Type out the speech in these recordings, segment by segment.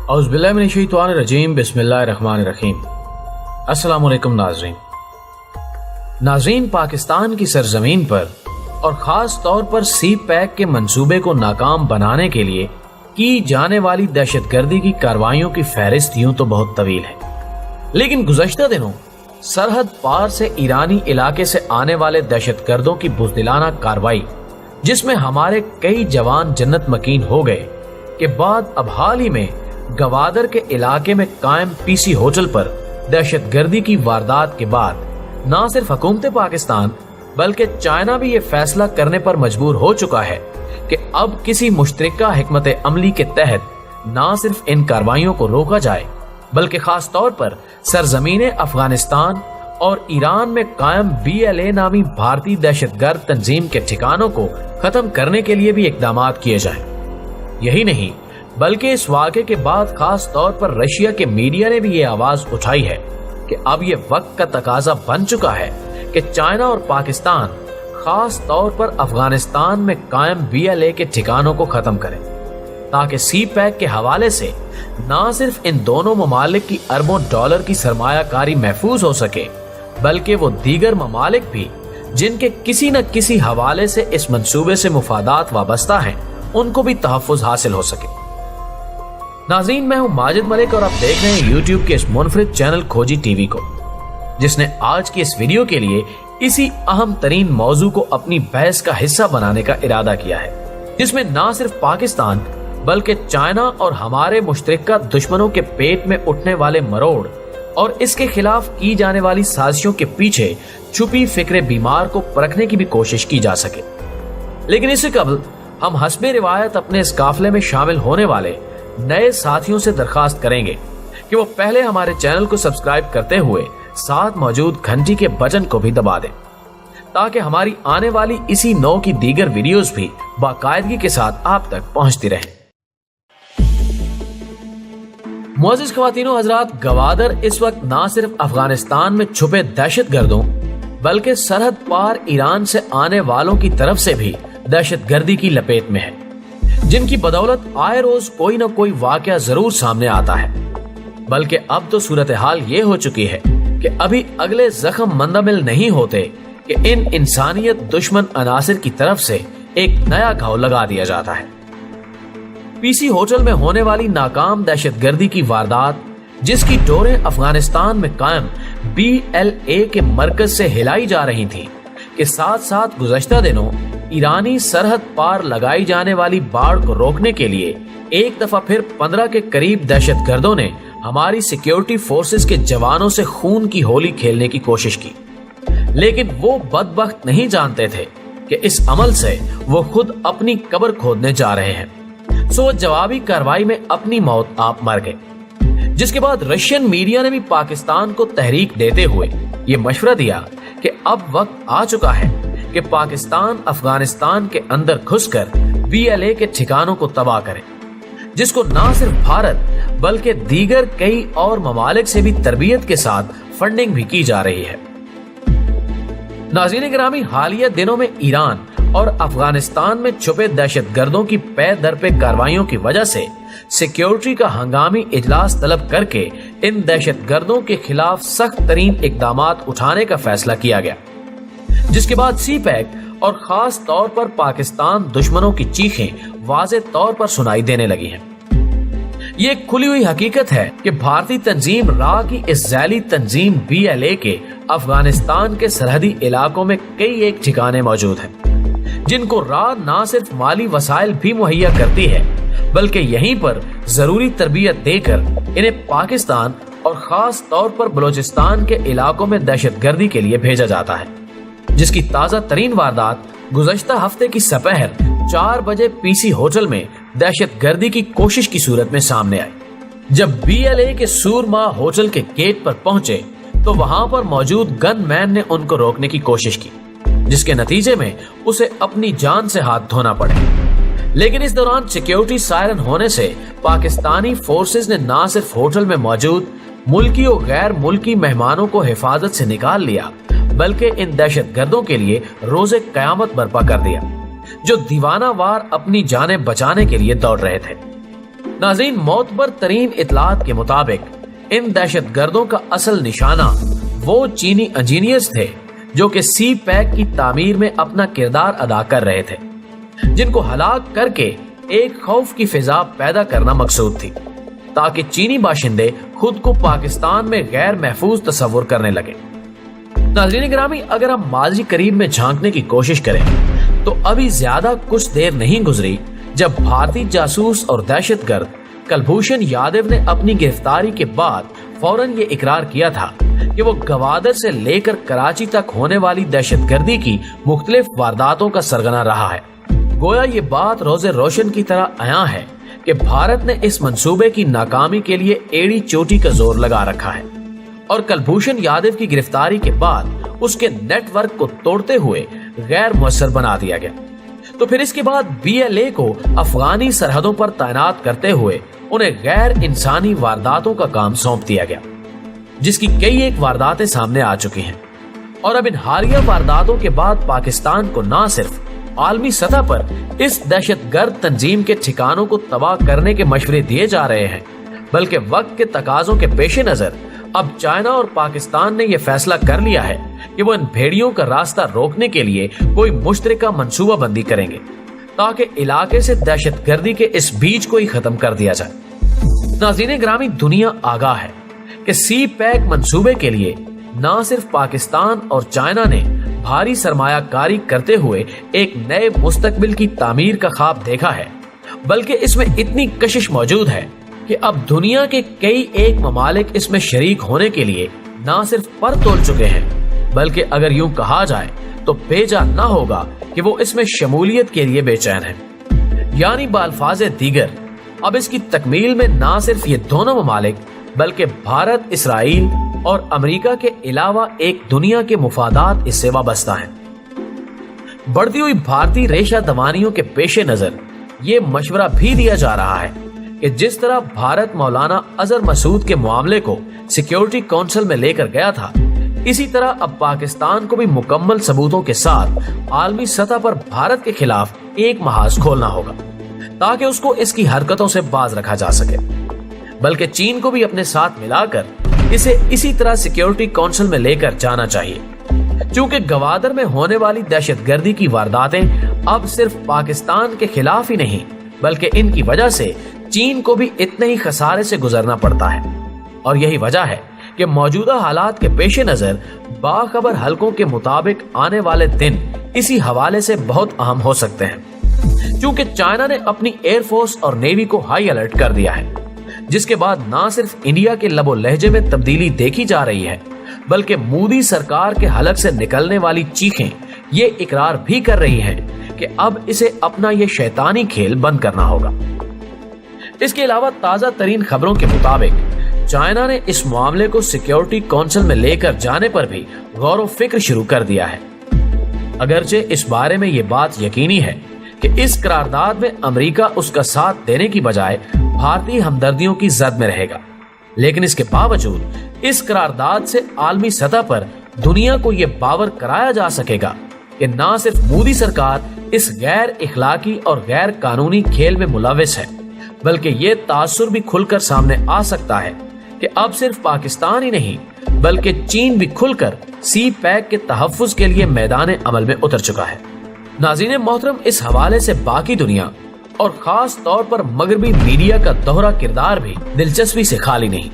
औज़ुबिल्लाहिमिनश्शैतानिर्रजीम बिस्मिल्लाहिर्रहमानिर्रहीम। अस्सलाम वालेकुम नाज़रीन, पाकिस्तान की सरजमीन पर और ख़ास तौर पर सी पैक के मंसूबे को नाकाम बनाने के लिए की जाने वाली दहशतगर्दी की कार्रवाइयों की फहरिस्त यूं तो बहुत तवील है, लेकिन गुज़श्ता दिनों सरहद पार से ईरानी इलाके से आने वाले दहशतगर्दों की बुज़दिलाना कार्रवाई, जिसमें हमारे कई जवान जन्नत मकीन हो गए, के बाद अब हाल ही में गवादर के इलाके में कायम पीसी होटल पर दहशतगर्दी की वारदात के बाद न सिर्फ हुकूमत पाकिस्तान बल्कि चाइना भी ये फैसला करने पर मजबूर हो चुका है कि अब किसी मुश्तरका हिकमत अमली के तहत न सिर्फ इन कार्रवाइयों को रोका जाए बल्कि खास तौर पर सरजमीन अफगानिस्तान और ईरान में कायम BLA नामी भारतीय दहशतगर्द तंजीम के ठिकानों को खत्म करने के लिए भी इकदाम किए जाए। यही नहीं बल्कि इस वाक़े के बाद खास तौर पर रशिया के मीडिया ने भी ये आवाज उठाई है कि अब ये वक्त का तकाजा बन चुका है कि चाइना और पाकिस्तान खास तौर पर अफगानिस्तान में कायम BLA के ठिकानों को खत्म करें, ताकि सी पैक के हवाले से न सिर्फ इन दोनों ममालिक की अरबों डॉलर की सरमायाकारी महफूज हो सके, बल्कि वो दीगर ममालिक भी जिनके किसी न किसी हवाले से इस मंसूबे से मुफादात वाबस्ता हैं, उनको भी तहफ़्फ़ुज़ हासिल हो सके। नाज़रीन, मैं हूं माजिद मलिक और आप देख रहे हैं YouTube के इस मुनफरिद चैनल खोजी टीवी को, जिसने आज की इस वीडियो के लिए इसी अहम तरीन मौजू को अपनी बहस का हिस्सा बनाने का इरादा किया है, जिसमें न सिर्फ पाकिस्तान बल्कि चाइना और हमारे मुश्तरका दुश्मनों के पेट में उठने वाले मरोड़ और इसके खिलाफ की जाने वाली साजिशों के पीछे छुपी फिक्र बीमार को परखने की भी कोशिश की जा सके। लेकिन इससे कबल हम हस्बे रिवायत अपने इस काफिले में शामिल होने वाले नए साथियों से दरखास्त करेंगे कि वो पहले हमारे चैनल को सब्सक्राइब करते हुए साथ मौजूद घंटी के बटन को भी दबा दें, ताकि हमारी आने वाली इसी नौ की दीगर वीडियोस भी बाकायदगी के साथ आप तक पहुंचती रहें। मुअज़्ज़िज़ ख़वातीनो हज़रात, गवादर इस वक्त न सिर्फ अफगानिस्तान में छुपे दहशतगर्दों बल्कि सरहद पार ईरान से आने वालों की तरफ से भी दहशतगर्दी की लपेट में है, जिनकी बदौलत आए रोज कोई न कोई वाकया जरूर सामने आता है। बल्कि अब तो सूरत हाल ये हो चुकी है कि अभी अगले जख्म मंदामिल नहीं होते कि इन इंसानियत दुश्मन अनासिर की तरफ से एक नया घाव लगा दिया जाता है। पीसी होटल में होने वाली नाकाम दहशतगर्दी की वारदात, जिसकी डोरें अफगानिस्तान में कायम BLA के मरकज से हिलाई जा रही थी, के साथ साथ गुज़श्ता दिनों ईरानी सरहद पार लगाई जाने वाली बाढ़ को रोकने के लिए एक दफा फिर 15 के करीब दहशतगर्दों ने हमारी सिक्योरिटी फोर्सेस के जवानों से खून की होली खेलने की कोशिश की, लेकिन वो बदबख्त नहीं जानते थे कि इस अमल से वो खुद अपनी कब्र खोदने जा रहे हैं। सो जवाबी कार्रवाई में अपनी मौत आप मर गए, जिसके बाद रशियन मीडिया ने भी पाकिस्तान को तहरीक देते हुए ये मशवरा दिया कि अब वक्त आ चुका है कि पाकिस्तान अफगानिस्तान के अंदर घुसकर BLA के ठिकानों को तबाह करे, जिसको न सिर्फ भारत बल्कि दीगर कई और ममालिक से भी तरबियत के साथ फंडिंग भी की जा रही है। नाज़रीन गिरामी, हालिया दिनों में ईरान और अफगानिस्तान में छुपे दहशतगर्दों की पे दर पे कार्रवाइयों की वजह से सिक्योरिटी का हंगामी इजलास तलब करके इन दहशतगर्दों के खिलाफ सख्त तरीन इकदामात उठाने का फैसला किया गया, जिसके बाद सी पैक और खास तौर पर पाकिस्तान दुश्मनों की चीखें वाज़े तौर पर सुनाई देने लगी हैं। ये एक खुली हुई हकीकत है कि भारतीय तंजीम रा की इस जैली तंजीम BLA के अफगानिस्तान के सरहदी इलाकों में कई एक ठिकाने मौजूद हैं, जिनको रा न सिर्फ माली वसाइल भी मुहैया करती है बल्कि यहीं पर जरूरी तरबियत देकर इन्हें पाकिस्तान और खास तौर पर बलोचिस्तान के इलाकों में दहशतगर्दी के लिए भेजा जाता है, जिसकी ताजा तरीन वारदात गुज़श्ता हफ्ते की सपहर 4 बजे पीसी होटल में दहशतगर्दी की कोशिश की सूरत में सामने आई। जब BLA के सूरमा होटल के गेट पर पहुंचे तो वहां पर मौजूद गनमैन ने उनको रोकने की कोशिश की, जिसके नतीजे में उसे अपनी जान से हाथ धोना पड़े। लेकिन इस दौरान सिक्योरिटी सायरन होने से पाकिस्तानी फोर्सेस ने न सिर्फ होटल में मौजूद मुल्की और गैर मुल्की मेहमानों को हिफाजत से निकाल लिया, बल्कि इन दहशतगर्दों के लिए रोजे कयामत बर्पा कर दिया, जो दीवाना वार अपनी जानें बचाने के लिए दौड़ रहे थे। नाज़रीन, मोतबर तरीन इतलात के मुताबिक इन दहशत गर्दों का असल निशाना वो चीनी इंजीनियर्स थे जो कि सी पैक की तामीर में अपना किरदार अदा कर रहे थे, जिनको हलाक करके एक खौफ की फिजा पैदा करना मकसूद थी ताकि चीनी बाशिंदे खुद को पाकिस्तान में गैर महफूज तस्वुर करने लगे। नाज़रीन गिरामी, अगर हम माजी करीब में झांकने की कोशिश करें तो अभी ज्यादा कुछ देर नहीं गुजरी जब भारतीय जासूस और दहशतगर्द कुलभूषण यादव ने अपनी गिरफ्तारी के बाद फौरन ये इकरार किया था कि वो गवादर से लेकर कराची तक होने वाली दहशतगर्दी की मुख्तलिफ वारदातों का सरगना रहा है। गोया ये बात रोजे रोशन की तरह आया है कि भारत ने इस मंसूबे की नाकामी के लिए एड़ी चोटी का जोर लगा रखा है और कुलभूषण यादव की गिरफ्तारी के बाद उसके नेटवर्क को तोड़ते हुए गैर मुअस्सर बना दिया गया। तो फिर इसके बाद BLA को अफगानी सरहदों पर तैनात करते हुए उन्हें गैर इंसानी वारदातों का काम सौंप दिया गया, जिसकी कई एक वारदातें सामने आ चुकी हैं। और अब इन हालिया वारदातों के बाद पाकिस्तान को न सिर्फ आलमी सतह पर इस दहशतगर्द तंजीम के ठिकानों को तबाह करने के मशवरे दिए जा रहे हैं, बल्कि वक्त के तकाजों के पेश नजर अब चाइना और पाकिस्तान ने यह फैसला कर लिया है कि वो इन भेड़ियों का रास्ता रोकने के लिए कोई मुश्तरका मंसूबा बंदी करेंगे ताकि इलाके से दहशतगर्दी के इस बीज को ही खत्म कर दिया जाए। नाज़रीन गिरामी, दुनिया आगाह है कि सी पैक मंसूबे के लिए न सिर्फ पाकिस्तान और चाइना ने भारी सरमायाकारी करते हुए एक नए मुस्तकबिल की तामीर का ख्वाब देखा है, बल्कि इसमें इतनी कशिश मौजूद है कि अब दुनिया के कई एक ममालिक इसमें शरीक होने के लिए न सिर्फ पर तोल चुके हैं, बल्कि अगर यूं कहा जाए तो बेजा न होगा कि वो इसमें शमूलियत के लिए बेचैन है। यानी बाल्फाज़े दीगर अब इसकी तकमील में न सिर्फ ये दोनों ममालिक बल्कि भारत, इसराइल और अमेरिका के अलावा एक दुनिया के मुफादात इससे वाबस्ता हैं। बढ़ती हुई भारतीय रेशा दवानियों के पेश नजर ये मशवरा भी दिया जा रहा है कि जिस तरह भारत मौलाना अजहर मसूद के मामले को सिक्योरिटी काउंसिल में लेकर गया था, इसी तरह अब पाकिस्तान को भी मुकम्मल सबूतों के साथ आलमी सतह पर भारत के खिलाफ एक महाज खोलना होगा ताकि उसको इसकी हरकतों से बाज रखा जा सके। बल्कि चीन को भी अपने साथ मिलाकर इसे इसी तरह सिक्योरिटी काउंसिल में लेकर जाना चाहिए, क्योंकि गवादर में होने वाली दहशतगर्दी की वारदातें अब सिर्फ पाकिस्तान के खिलाफ ही नहीं बल्कि इनकी वजह से चीन को भी इतने ही खसारे से गुजरना पड़ता है। और यही वजह है कि मौजूदा हालात के पेश नजर बाखबर हलकों के मुताबिक आने वाले दिन इसी हवाले से बहुत अहम हो सकते हैं, क्योंकि चाइना ने अपनी एयरफोर्स और नेवी को हाई अलर्ट कर दिया है, जिसके बाद न सिर्फ इंडिया के लबो लहजे में तब्दीली देखी जा रही है बल्कि मोदी सरकार के हलक से निकलने वाली चीखें ये इकरार भी कर रही हैं कि अब इसे अपना ये शैतानी खेल बंद करना होगा। इसके अलावा ताजा तरीन खबरों के मुताबिक चाइना ने इस मामले को सिक्योरिटी काउंसिल में लेकर जाने पर भी गौर व फिक्र शुरू कर दिया है। अगरचे इस बारे में ये बात यकीनी है कि इस करारदाद में अमेरिका उसका साथ देने की बजाय भारतीय हमदर्दियों की जद में रहेगा, लेकिन इसके बावजूद इस करारदाद से आलमी सतह पर दुनिया को ये बावर कराया जा सकेगा कि न सिर्फ मोदी सरकार इस गैर इखलाकी और गैर कानूनी खेल में मुलविस है, बल्कि ये तासुर भी खुलकर सामने आ सकता है कि अब सिर्फ पाकिस्तान ही नहीं बल्कि चीन भी खुलकर सी पैक के तहफ्फुज के लिए मैदान अमल में उतर चुका है। नाज़रीन मोहतरम, इस हवाले से बाकी दुनिया और खास तौर पर मगरबी मीडिया का दोहरा किरदार भी दिलचस्पी से खाली नहीं,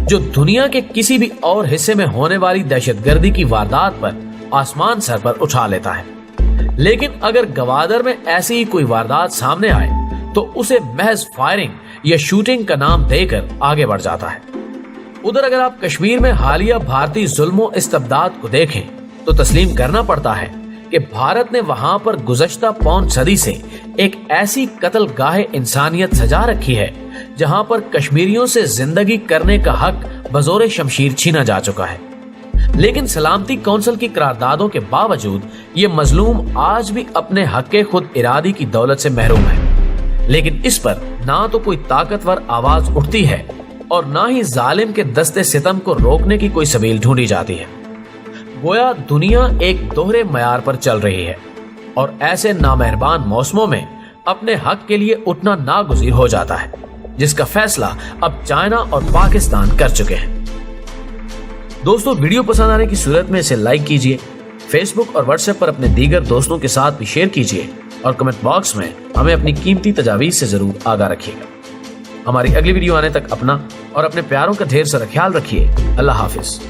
जो दुनिया के किसी भी और हिस्से में होने वाली दहशतगर्दी की वारदात पर आसमान सर पर उठा लेता है। लेकिन अगर गवादर में ऐसी ही कोई वारदात सामने आए तो उसे महज फायरिंग या शूटिंग का नाम देकर आगे बढ़ जाता है। उधर अगर आप कश्मीर में हालिया भारतीय जुल्मों इस्तबदाद को देखें तो तस्लीम करना पड़ता है कि भारत ने वहां पर गुज़श्ता पौन सदी से एक ऐसी कत्ल गाहे इंसानियत सजा रखी है जहां पर कश्मीरियों से जिंदगी करने का हक बजोरे शमशीर छीना जा चुका है। लेकिन सलामती काउंसिल की करारदादों के बावजूद ये मजलूम आज भी अपने हक खुद इरादी की दौलत से महरूम है, लेकिन इस पर ना तो कोई ताकतवर आवाज उठती है और ना ही जालिम के दस्ते सितम को रोकने की कोई सबील ढूंढी जाती है। गोया दुनिया एक दोहरे मयार पर चल रही है और ऐसे नामेहरबान मौसमों में अपने हक के लिए उठना नागुज़ीर हो जाता है। جس کا فیصلہ اب چائنا اور پاکستان کر چکے ہیں۔ دوستو، ویڈیو پسند آنے کی صورت میں اسے لائک کیجئے، فیس بک اور واٹس ایپ پر اپنے دیگر دوستوں کے ساتھ بھی شیئر کیجئے اور کمنٹ باکس میں ہمیں اپنی قیمتی تجاویز سے ضرور آگاہ رکھیے گا۔ ہماری اگلی ویڈیو آنے تک اپنا اور اپنے پیاروں کا ڈھیر سارا خیال رکھیے۔ اللہ حافظ۔